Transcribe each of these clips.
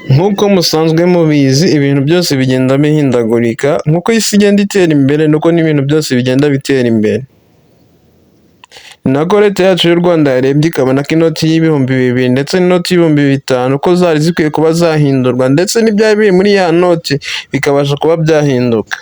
Nk'uko musanzwe mubizi ibintu byose bigenda bihindagurika, nk'uko isi igenda itera imbere nuko n'ibintu byose bigenda bitera imbere. Ni nako leta yacu y'u Rwanda yarebye ikabona ko inoti y'ibihumbi bibiri ndetse n'inoti y'ibihumbi bitanu ko zari zikwiye kuba zahindurwa ndetse n'ibyari biri muri ya noti bikabasha kuba byahinduka.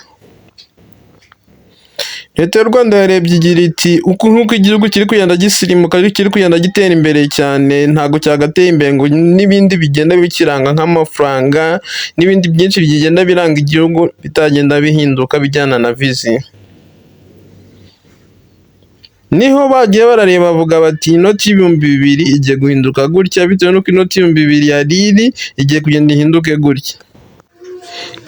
Leta y'u Rwanda yarebye igira iti nk'uko igihugu kiri kugenda gisirimuka kiri kugenda gitera imbere cyane ntabwo cyagateye imbere ngo n'ibindi bigenda bikiranga nk'amafaranga n'ibindi byinshi bigenda biranga igihugu bitagenda bihinduka bijyana na viziyo. Niho bagiye barareba bavuga bati inoti y'ibihumbi bibiri igiye guhinduka gutya bitewe n'uko inoti y'ibihumbi bibiri yari iri igiye kugenda ihinduke gutya.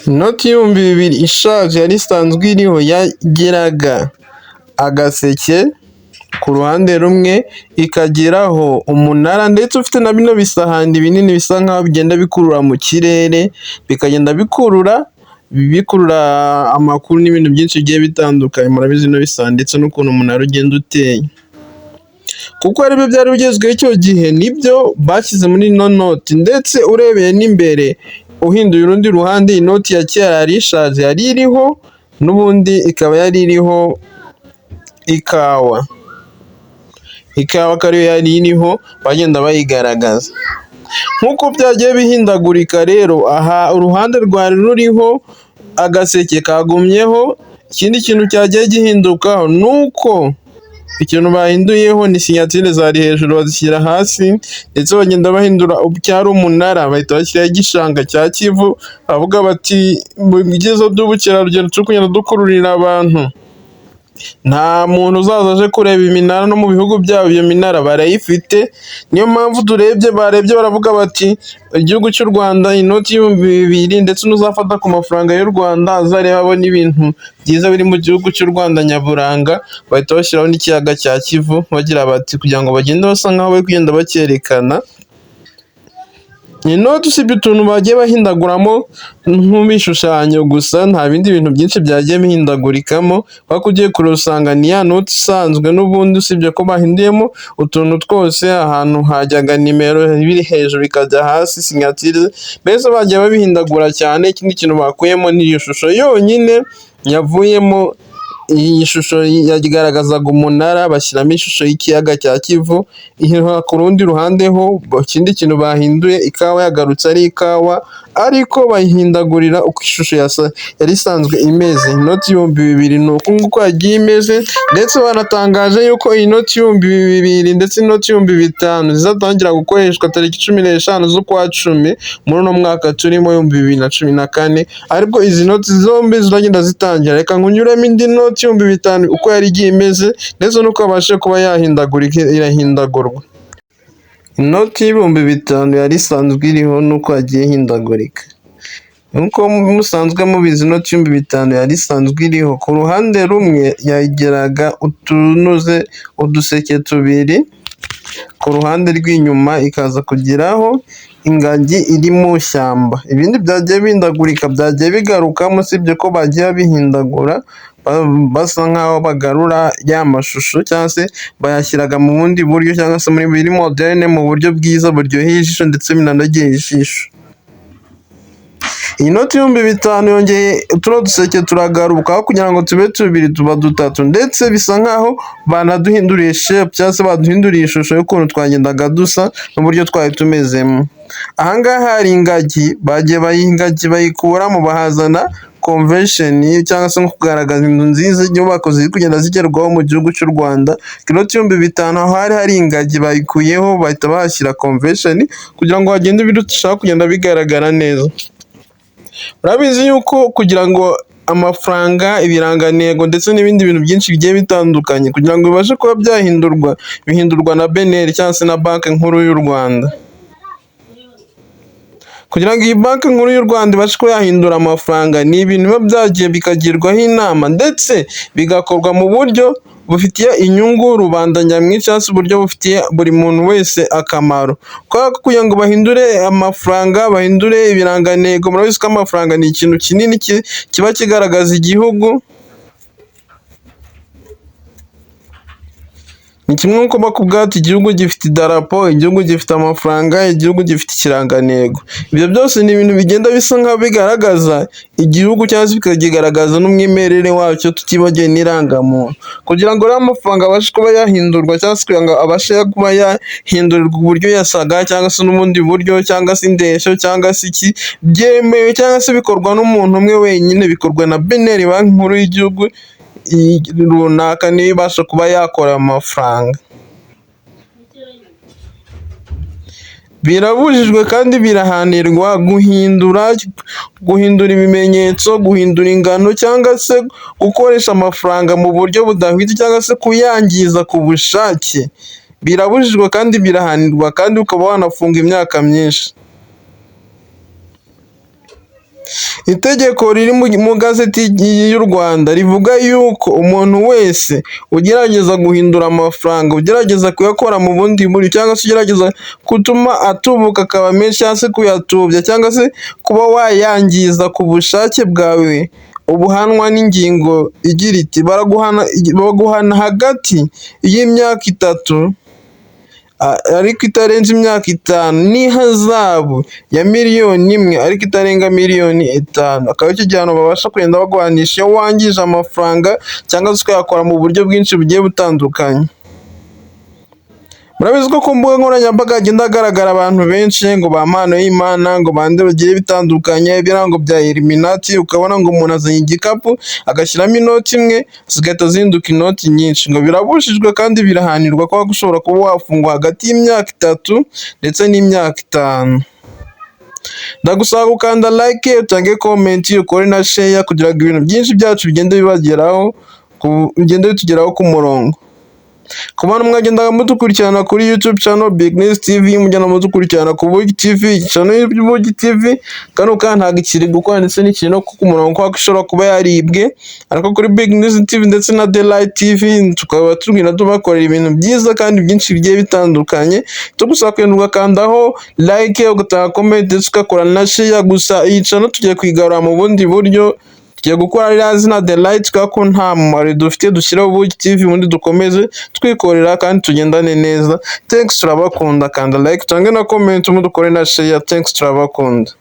Inoti y'ibihumbi bibiri ishaje yari isanzwe iriho yagiraga agaseke ku ruhande rumwe, ikageraho umunara ndetse ufite na bino bisahani binini bisa nkaho bigenda bikurura mu kirere, bikagenda bikurura amakuru n'ibintu byinshi bigiye bitandukanye. Murabizi bino bisahani ndetse n'ukuntu umunara ugenda uteye. Kuko aribyo byari bigezweho icyo gihe nibyo bashyize muri ino noti ndetse urebeye n'imbere uhinduye urundi ruhande inoti ya kera yari ishaje yari iriho n'ubundi ikaba yari iriho ikawa ko ariyo yari iriho bagenda bayigaragaza. Nk'uko byagiye bihindagurika rero aha uruhande rwari ruriho agaseke kagumyeho, ikindi kintu cyagiye gihindukaho ni uko ikintu bahinduyeho ni sinyatire zari hejuru bazishyira hasi ndetse bagenda bahindura cyari umunara bahita bashyiraho igishanga cya Kivu, bavuga bati mu byiza by'ubukerarugendo turi kugenda dukururira abantu. Nta muntu uzaza aje kureba iminara no mu bihugu byabo iyo minara barayifite, niyo mpamvu barebye baravuga bati igihugu cy'u Rwanda inoti y'ibihumbi bibiri ndetse n'uzafata ku mafaranga y'u Rwanda azareba abona ibintu byiza biri mu gihugu cy'u Rwanda nyaburanga, bahita bashyiraho n'ikiyaga cya Kivu bagira bati kugira ngo bagende basa nkaho bari kugenda bacyerekana. Inoti usibye utuntu bagiye bahindaguramo nk'ibishushanyo gusa nta bindi bintu byinshi byagiye bihindagurikamo, kuko ugiye kureba usanga ni ya noti isanzwe n'ubundi usibye ko bahinduyemo utuntu twose, ahantu hajyaga nimero biri hejuru ikajya hasi sinyatire, mbese bagiye babihindagura cyane. Ikindi kintu bakuyemo ni iyo shusho yonyine yavuyemo. Iyi shusho yagaragazaga umunara bashyiramo ishusho y'ikiyaga cya Kivu, ku rundi ruhande ho ikindi kintu bahinduye ikawa yagarutse ari ikawa ariko bayihindagurira uko ishusho yari isanzwe imeze. Inoti y'ibihumbi bibiri ni uku nguku yagiye imeze ndetse banatangaje yuko iyi noti y'ibihumbi bibiri ndetse n'inoti y'ibihumbi bitanu zizatangira gukoreshwa tariki 15 z'ukwa cumi muri uno mwaka turimo 2014, ariko izi noti zombi ziragenda zitangira. Reka nkunyuremo indi noti y'ibihumbi bitanu uko yari igiye imeze ndetse n'uko abashe kuba irahindagurwa. Inoti y'ibihumbi bitanu yari isanzwe iriho n'uko yagiye ihindagurika. Nk'uko musanzwe mubizi inoti y'ibihumbi bitanu yari isanzwe iriho ku ruhande rumwe yagiraga uduseke tubiri, ku ruhande rw'inyuma ikaza kugiraho ingagi iri mu ishyamba. Ibindi byagiye bihindagurika byagiye bigarukamo usibye ko bagiye bihindagura basa nkaho bagarura ya mashusho cyangwa se bayashyiraga mu bundi buryo cyangwa se muri biri moderne mu buryo bwiza buryoheye ijisho ndetse binanogeye ijisho. Iyi noti y'ibihumbi bitanu yongeye tuno duseke turagaruka kugira ngo tube tubiri tuba dutatu ndetse bisa nkaho banaduhinduriye shape cyangwa se baduhinduriye ishusho y'ukuntu twagendaga dusa n'uburyo twari tumezemo. Ahangaha hari ingagi bagiye bayikuramo bahazana convention cyangwa se nko kugaragaza inzu nziza inyubako ziri kugenda zigerwaho mu gihugu cy'u Rwanda. Inoti y'ibihumbi bitanu aho hari ingagi bayikuyeho bahita bahashyira convention kugira ngo hagende birushaho kugenda bigaragara neza. Urabizi yuko kugira ngo amafaranga, ibirangantego ndetse n'ibindi bintu byinshi bigiye bitandukanye kugira ngo bibashe kuba bihindurwa na BNR cyangwa se na Banki Nkuru y'u Rwanda. Kugira ngo iyi Banki Nkuru y'u Rwanda ibashe kuba yahindura amafaranga ni ibintu biba byagiye bikagirwaho inama ndetse bigakorwa mu buryo bufitiye inyungu rubanda nyamwinshi cyangwa se uburyo bufitiye buri muntu wese akamaro. Kugira ngo bahindure amafaranga, bahindure ibirangantego, murabizi ko amafaranga ni ikintu kinini kiba kigaragaza igihugu. ni kimwe nk'uko bakubwira ati igihugu gifite idarapo, igihugu gifite amafaranga, igihugu gifite ikirangantego. Ibyo byose ni ibintu bigenda bisa nk'aho bigaragaza igihugu cyangwa se bikakigaragaza n'umwimerere wacyo tutibagiwe n'irangamuntu. Kugira ngo rero amafaranga abashe kuba yahindurwa cyangwa se kugira ngo abashe kuba yahindurirwa uburyo yasaga cyangwa se n'ubundi buryo cyangwa se indeshyo cyangwa se iki, byemewe cyangwa se bikorwa n'umuntu umwe wenyine, bikorwa na BNR, banki nkuru y'igihugu runaka, niyo ibasha kuba yakora amafaranga. Birabujijwe kandi birahanirwa guhindura ibimenyetso, guhindura ingano cyangwa se gukoresha amafaranga mu buryo budahwitse cyangwa se kuyangiza ku bushake. Birabujijwe kandi birahanirwa kandi ukaba wanafunga imyaka myinshi. Itegeko riri mu gazeti y'u Rwanda rivuga yuko umuntu wese ugerageza guhindura amafaranga, ugerageza kuyakora mu bundi buryo cyangwa se ugerageza gutuma atubuka akaba menshi cyangwa se kuyatubya cyangwa se kuba wayangiza ku bushake bwawe, ubuhanwa n'ingingo igira iti baguhana hagati y'imyaka 3 ariko itarenze imyaka 5 n'ihazabu ya miliyoni 1 ariko itarenga miliyoni 5. Akaba icyo gihano babasha kugenda baguhanisha iyo wangije amafaranga cyangwa se ukayakora mu buryo bwinshi bugiye butandukanye. Murabizi ko ku mbuga nkoranyambaga hagenda hagaragara abantu benshi ngo ba mpano y'Imana, ngo bande bagiye bitandukanye, ibirango bya Illuminati, ukabona ngo umuntu azanye igikapu agashyiramo inoti imwe zigahita zihinduka inoti nyinshi. Ngo birabujijwe kandi birahanirwa ko ushobora kuba wafungwa hagati y'imyaka 3 ndetse n'imyaka 5. Ndagusaba gukanda like, utange comment, ukore na share kugira ngo ibintu byinshi byacu bigende bitugeraho ku murongo. Ku bantu mwagendaga mudukurikirana kuri YouTube channel Big News TV, mujyana mudukurikirana ku Bugi TV, channel y'Ubugi TV, kano ntabwo ikiri gukora ndetse n'ikiri no ku murongo kwa ishobora kuba yaribwe, ariko kuri Big News TV ndetse na The Light TV tukaba tugenda tubakorera ibintu byiza kandi byinshi bigiye bitandukanye. Tugusaba kwenda ugakandaho like, ugatanga comment ndetse ugakora na share. Gusa iyi channel tugiye kwigarura mu bundi buryo, tugiye gukora ririya zina The Light kuko nta mumaro dufite, dushyiraho Bugi TV ubundi dukomeze twikorera kandi tugendane neza. Thanks, turabakunda. Kanda like, utange na comment, mudukore na share. Thanks, turabakunda.